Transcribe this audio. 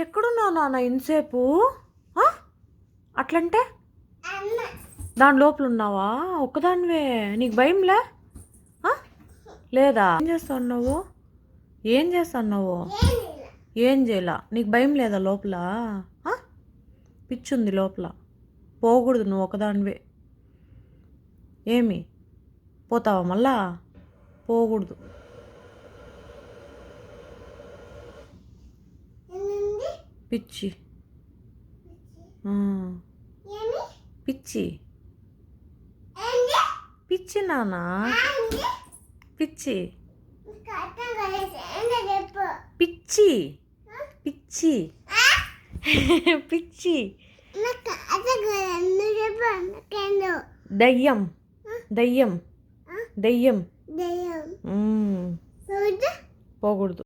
ఎక్కడున్నావు నాన్న ఇంతసేపు? అట్లంటే దాని లోపల ఉన్నావా? ఒక్కదానివే? నీకు భయంలే? లేదా? ఏం చేస్తున్నావు? ఏం చేస్తున్నావు? ఏం చేయాల? నీకు భయం లేదా లోపల? పిచ్చుంది లోపల, పోకూడదు నువ్వు ఒకదానివే. ఏమి పోతావా మళ్ళా? పోకూడదు. పిచ్చి పిచ్చి పిచ్చి నాన్న, పిచ్చి పిచ్చి పిచ్చి పిచ్చి దయ్యం దయ్యం దయ్యం. పోకూడదు.